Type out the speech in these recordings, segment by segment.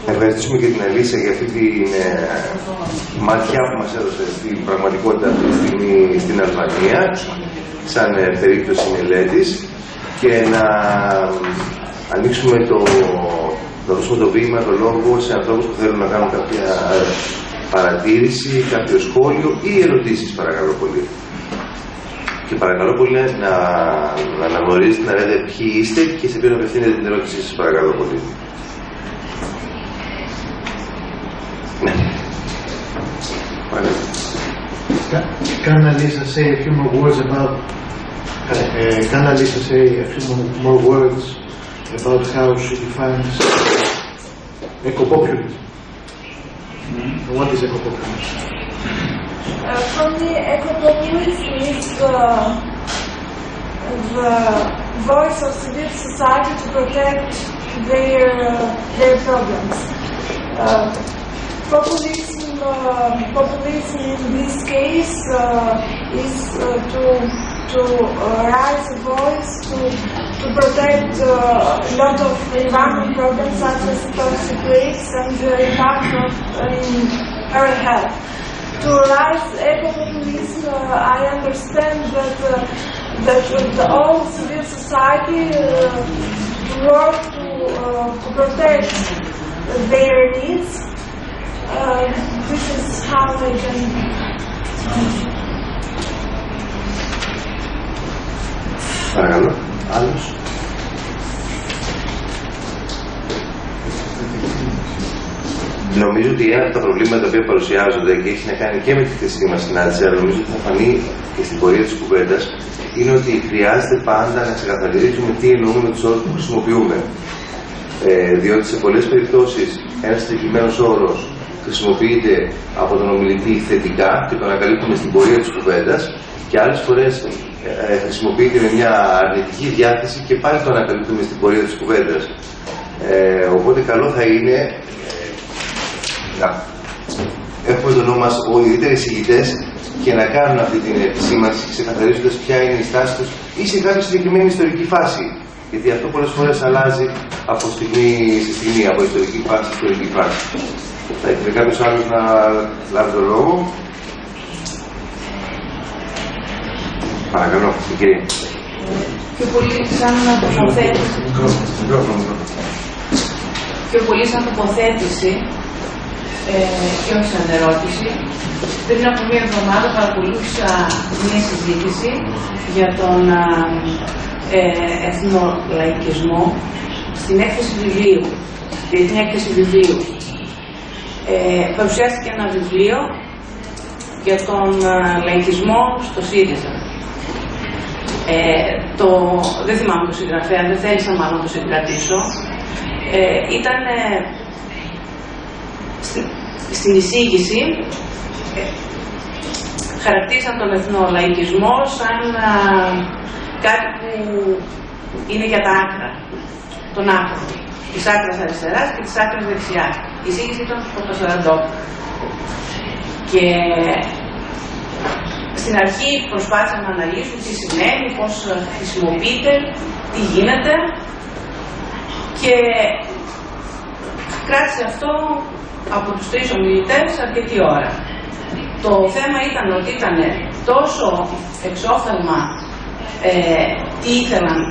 ευχαριστήσουμε και την Αλίσσα για αυτή τη ματιά που μας έδωσε στην πραγματικότητα αυτή τη στιγμή στην Αλβανία, σαν περίπτωση μελέτης, και να ανοίξουμε να δώσουμε το βήμα, το λόγο σε ανθρώπους που θέλουν να κάνουν κάποια παρατήρηση, κάποιο σχόλιο ή ερωτήσεις, παρακαλώ πολύ. Και παρακαλώ πολύ να αναγνωρίζετε, να λέτε ποιοι είστε και σε ποιον απευθύνετε την ερώτησή σας, παρακαλώ πολύ. Ναι. Παρακαλώ. Can Alisa say a few more words about how she defines eco-populism? What is eco-populism? For me, eco-populism is the voice of civil society to protect their problems. Populism in this case is to raise a voice to protect a lot of environmental problems such as toxic waste and the impact in our health. To rise eco-populism, I understand that all civil society work to protect their needs. This is how I can. Παρακαλώ, άλλος. Νομίζω ότι ένα από τα προβλήματα τα οποία παρουσιάζονται και έχει να κάνει και με τη χθεσινή μας συνάντηση, αλλά νομίζω ότι θα φανεί και στην πορεία της κουβέντας, είναι ότι χρειάζεται πάντα να ξεκαθαρίσουμε τι εννοούμε με τους όρους που χρησιμοποιούμε. Διότι σε πολλές περιπτώσεις ένας συγκεκριμένος όρος χρησιμοποιείται από τον ομιλητή θετικά και τον ανακαλύπτουμε στην πορεία της κουβέντας, και άλλες φορές χρησιμοποιείται με μια αρνητική διάθεση και πάλι το ανακαλύπτουμε στην πορεία της κουβέντας. Οπότε καλό θα είναι να έχουμε τον νόμο μας οι ιδιαίτεροι εισηγητές και να κάνουν αυτή την επισήμανση ξεκαθαρίζοντας ποια είναι η στάση τους ή σε κάποια συγκεκριμένη ιστορική φάση. Γιατί αυτό πολλές φορές αλλάζει από στιγμή σε στιγμή, από ιστορική φάση σε ιστορική φάση. Θα ήθελε κάποιος άλλος να λάβει τον λόγο. Παρακαλώ, την κυρία. Πιο πολύ σαν τοποθέτηση και όχι σαν ερώτηση. Πριν από μία εβδομάδα παρακολούθησα μία συζήτηση για τον εθνολαϊκισμό στην έκθεση βιβλίου, την έκθεση βιβλίου. Παρουσιάστηκε ένα βιβλίο για τον λαϊκισμό στο ΣΥΡΙΖΑ. Δεν θυμάμαι το συγγραφέα, δεν θέλησα μάλλον να το συγκρατήσω. Ήταν στην εισήγηση, χαρακτήρισαν τον εθνολαϊκισμό σαν κάτι που είναι για τα άκρα, των άκρων, της άκρας αριστεράς και της άκρας δεξιάς. Η εισήγηση ήταν στο Παπασαραντόπουλο. Και στην αρχή προσπάθησαν να αναλύσουν τι σημαίνει, πώς χρησιμοποιείται, τι γίνεται, και κράτησε αυτό από τους τρεις ομιλητές αρκετή ώρα. Το θέμα ήταν ότι ήταν τόσο εξόφθαλμα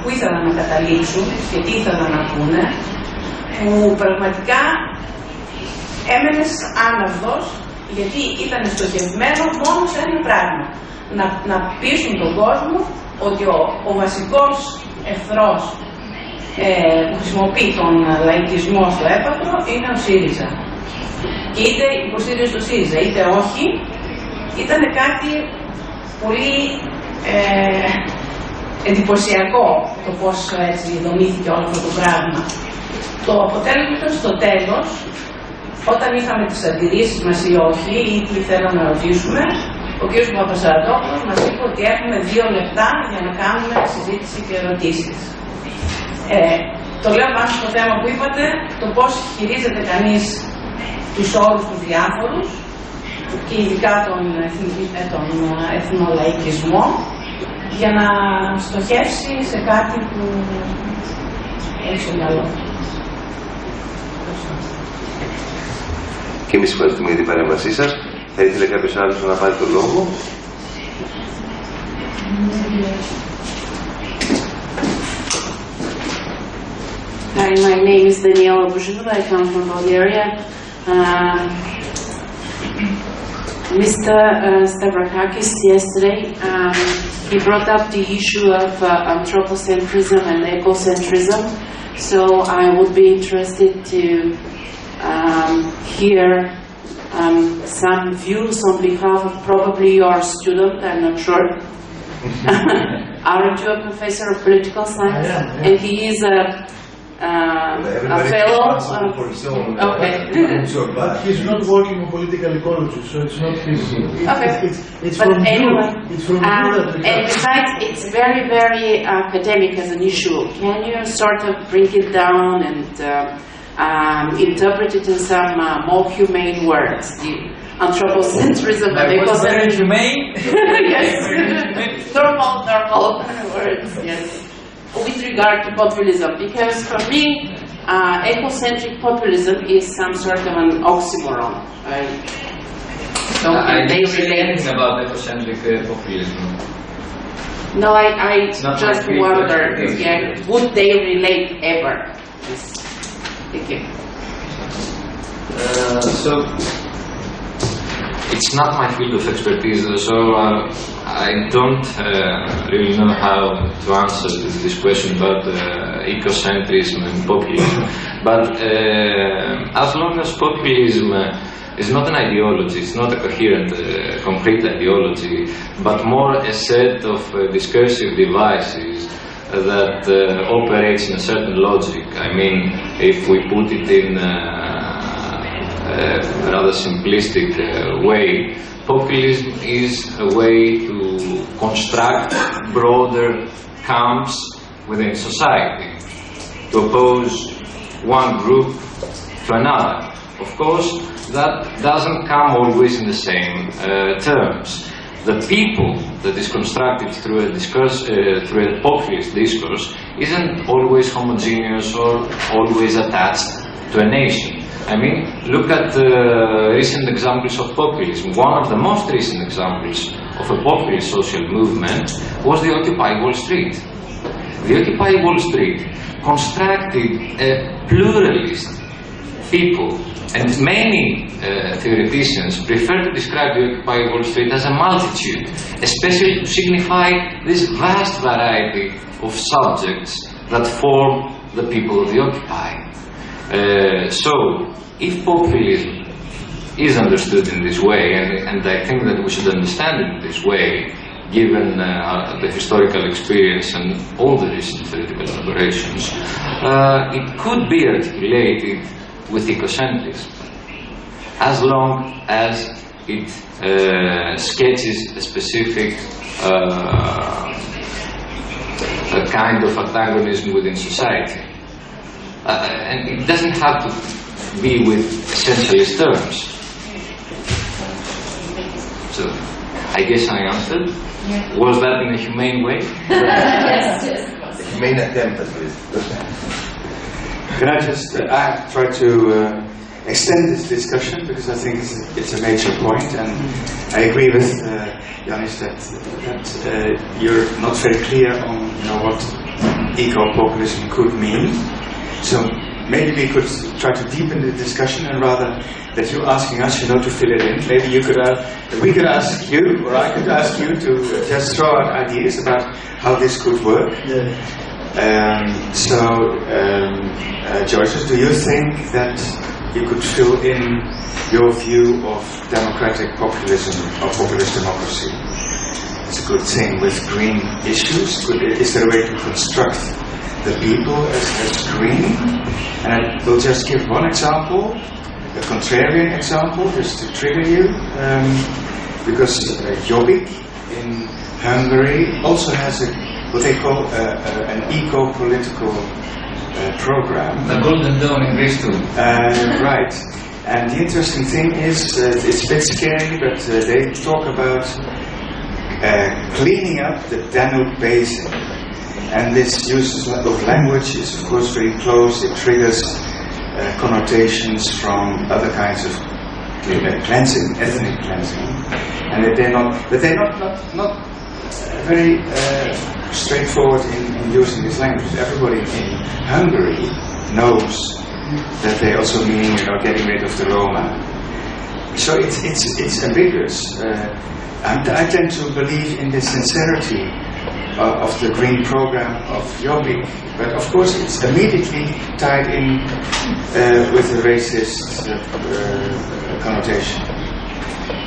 πού ήθελαν να καταλήξουν και τι ήθελαν να πούνε, που πραγματικά έμενες άναυδος, γιατί ήταν στοχευμένο μόνο σε ένα πράγμα. Να πείσουν τον κόσμο ότι ο βασικός εχθρός που χρησιμοποιεί τον λαϊκισμό στο έπακρο είναι ο ΣΥΡΙΖΑ. Και είτε υποστήριζε το ΣΥΡΙΖΑ είτε όχι, ήταν κάτι πολύ εντυπωσιακό το πώς έτσι δομήθηκε όλο αυτό το πράγμα. Το αποτέλεσμα ήταν στο τέλος, όταν είχαμε τις αντιρρήσεις μας ή όχι, ή τι θέλαμε να ρωτήσουμε, ο κ. Παπασαραντόπουλος μας είπε ότι έχουμε 2 λεπτά για να κάνουμε συζήτηση και ερωτήσεις. Το λέω πάνω στο θέμα που είπατε, το πώς χειρίζεται κανείς τους όρους τους διάφορους και ειδικά τον εθνολαϊκισμό, για να στοχεύσει σε κάτι που έχει στο μυαλό. Και εμείς ευχαριστούμε για την παρέμβασή σας. Θα ήθελε κάποιος άλλος να πάρει το λόγο? Hi, my name is Daniela Buzhinova. I come from Bulgaria. Mr. Stavrakakis yesterday, he brought up the issue of anthropocentrism and ecocentrism. So I would be interested to hear some views on behalf of probably your student, I'm not sure. Aren't you a professor of political science? I am. And he is a fellow. Okay. But he's not working on political ecology, so it's not his. Okay. It's But from anyway, you. It's from you that we and besides, it's very, very academic as an issue. Can you sort of bring it down and interpret it in some more humane words? The anthropocentrism and ecocentrism. Yes. normal words. Yes. With regard to populism, because for me, ecocentric populism is some sort of an oxymoron. I didn't say anything about ecocentric populism. No, I just wonder, would they relate ever? Yes. Thank you. So, it's not my field of expertise, so I don't really know how to answer this question about ecocentrism and populism. But as long as populism is not an ideology, it's not a coherent, concrete ideology, but more a set of discursive devices that operates in a certain logic. I mean, if we put it in a rather simplistic way, populism is a way to construct broader camps within society, to oppose one group to another. Of course, that doesn't come always in the same terms. The people that is constructed through a discourse, through a populist discourse, isn't always homogeneous or always attached to a nation. I mean, look at the recent examples of populism. One of the most recent examples of a populist social movement was the Occupy Wall Street. The Occupy Wall Street constructed a pluralist people, and many theoreticians prefer to describe the Occupy Wall Street as a multitude, especially to signify this vast variety of subjects that form the people of the Occupy. So, if populism is understood in this way, and I think that we should understand it in this way, given the historical experience and all the recent theoretical elaborations, it could be articulated with ecocentrism, as long as it sketches a specific kind of antagonism within society. And it doesn't have to be with essentialist terms. So, I guess I answered. Yeah. Was that in a humane way? Yes. A humane attempt, at least. Can I just try to extend this discussion, because I think it's a major point, and I agree with Yanis that you're not very clear on what eco-populism could mean. So maybe we could try to deepen the discussion, and rather that you're asking us, to fill it in. Maybe you could, we could ask you, or I could ask you to just throw out ideas about how this could work. Yeah. Joyce, do you think that you could fill in your view of democratic populism or populist democracy? It's a good thing with green issues. Is there a way to construct the people as green? And I will just give one example, a contrarian example, just to trigger you, because Jobbik in Hungary also has what they call an eco-political program. The Golden Dawn in Greece too. Right. And the interesting thing is, it's a bit scary, but they talk about cleaning up the Danube basin. And this use of language is, of course, very close. It triggers connotations from other kinds of cleansing, ethnic cleansing, and that they're not very straightforward in using this language. Everybody in Hungary knows that they also mean, getting rid of the Roma. So it's ambiguous. I tend to believe in the sincerity of the green program of Jobbik, but of course it's immediately tied in with the racist connotation.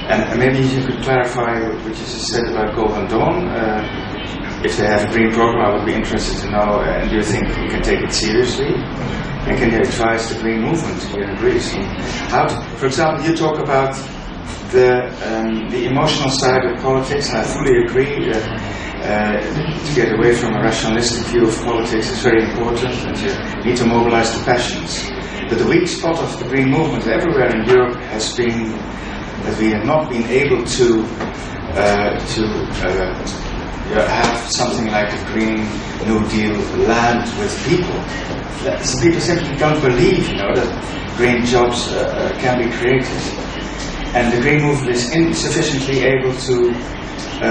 And maybe you could clarify what you just said about Golden Dawn. If they have a green program, I would be interested to know, do you think we can take it seriously? And can you advise the green movement here in Greece? How to, for example, you talk about the emotional side of politics, and I fully agree. To get away from a rationalistic view of politics is very important, and you need to mobilize the passions. But the weak spot of the green movement everywhere in Europe has been that we have not been able to have something like a Green New Deal land with people. People simply don't believe, that green jobs can be created. And the green movement is insufficiently able to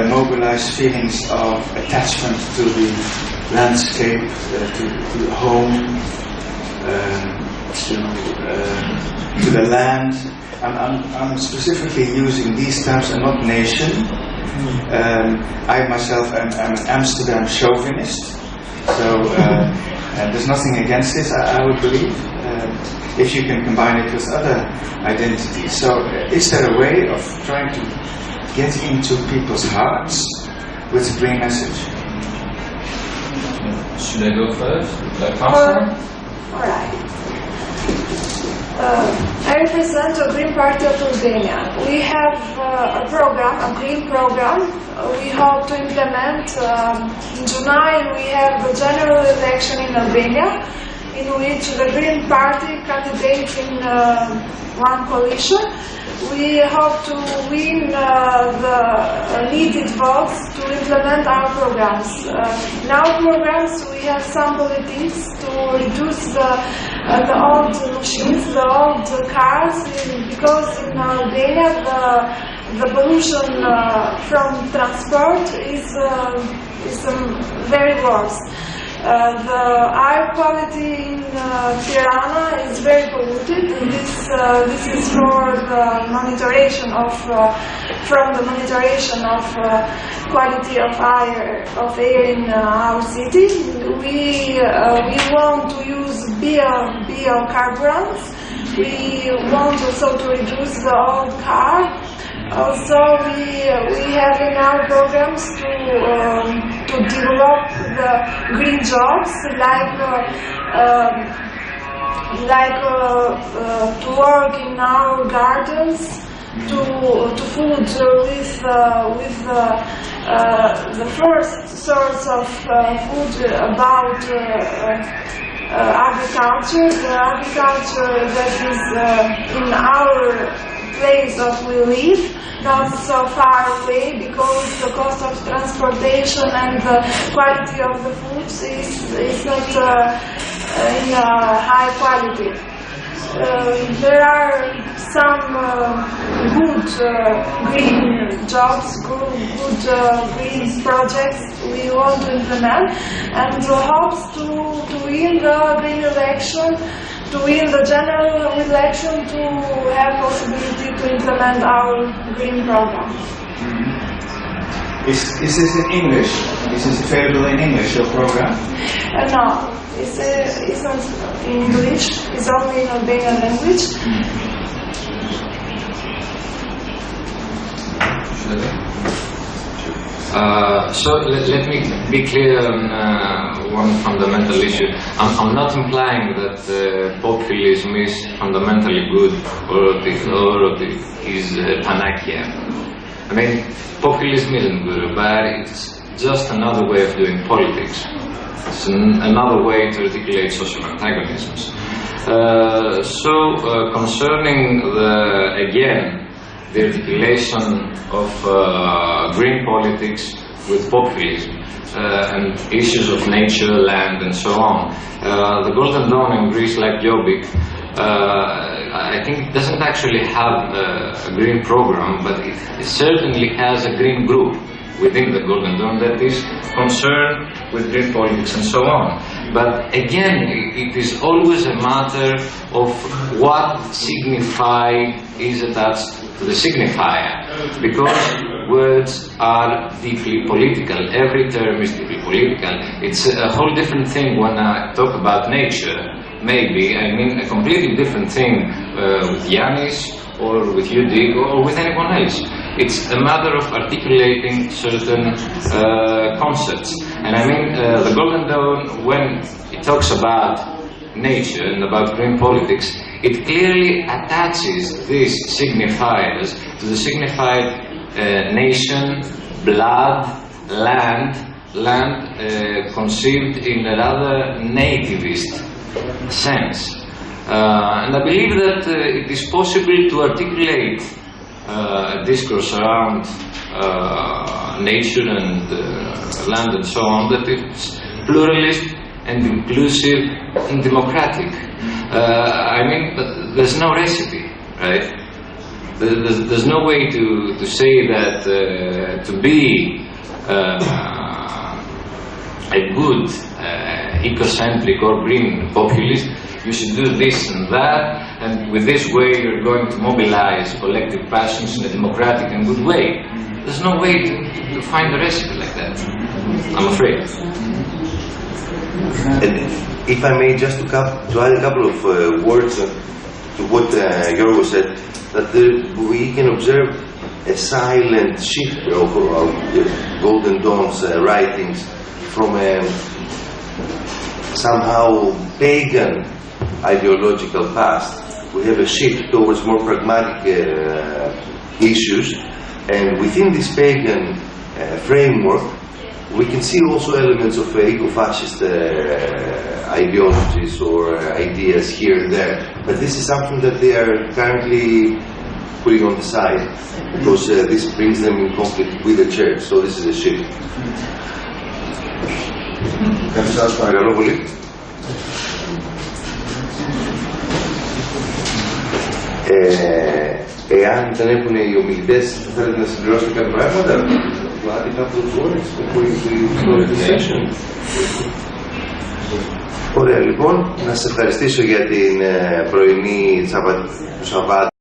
mobilize feelings of attachment to the landscape, to the home, to the land. I'm specifically using these terms and not nation. I myself am an Amsterdam chauvinist, so and there's nothing against this, I would believe, if you can combine it with other identities. So is there a way of trying to get into people's hearts with a green message? Should I go first? All right. I represent a Green Party of Albania. We have a program, a green program. We hope to implement in July. We have the general election in Albania, in which the Green Party candidates in one coalition. We hope to win the needed votes to implement our programs. In our programs, we have some politics to reduce the old machines, the old cars, because in Albania the pollution from transport is very worse. The air quality in Tirana is very polluted. This is for the monitoration from the monitoration of quality of air in our city. We want to use biocarburants. We want also to reduce the old car. Also, we have in our programs to develop the green jobs, to work in our gardens, to food with the first source of food about agriculture, the agriculture that is in our place of we live, not so far away, because the cost of transportation and the quality of the foods is not in high quality. There are some good green jobs, good green projects we want to implement, and the hopes to win the green election, to win the general election, to have possibility to implement our green program. Is this in English? Is this available in English, your program? No, it's not in English, it's only in Albanian language. So let me be clear on one fundamental issue. I'm not implying that populism is fundamentally good or is panacea. I mean, populism isn't good or bad, it's just another way of doing politics. It's another way to articulate social antagonisms. Concerning the articulation of green politics with populism and issues of nature, land, and so on. The Golden Dawn in Greece, like Jobbik, I think it doesn't actually have a green program, but it certainly has a green group within the Golden Dawn that is concerned with green politics and so on. But again, it is always a matter of what signified is attached to the signifier, because words are deeply political. Every term is deeply political. It's a whole different thing when I talk about nature. Maybe I mean a completely different thing with Yanis or with you, Dick, or with anyone else. It's a matter of articulating certain concepts. And I mean, the Golden Dawn, when it talks about nature and about green politics, it clearly attaches these signifiers to the signified nation, blood, land conceived in a rather nativist sense. And I believe that it is possible to articulate a discourse around nature and land and so on that is pluralist and inclusive and democratic. I mean, there's no recipe, right? There's no way to say that to be a good ecocentric or green populist, you should do this and that, and with this way you're going to mobilize collective passions in a democratic and good way. There's no way to find a recipe like that, I'm afraid. And if I may just to add a couple of words to what Yorgo said, that we can observe a silent shift of Golden Dawn's writings from a somehow pagan ideological past. We have a shift towards more pragmatic issues, and within this pagan framework we can see also elements of eco-fascist ideologies or ideas here and there, but this is something that they are currently putting on the side because this brings them in conflict with the church, so this is a shift. Σας παρακαλώ πολύ. Εάν δεν έχουν οι ομιλητές, θέλετε να συμπληρώσετε κάποια πράγματα. Ωραία, λοιπόν, να σας ευχαριστήσω για την πρωινή του Σαββάτου.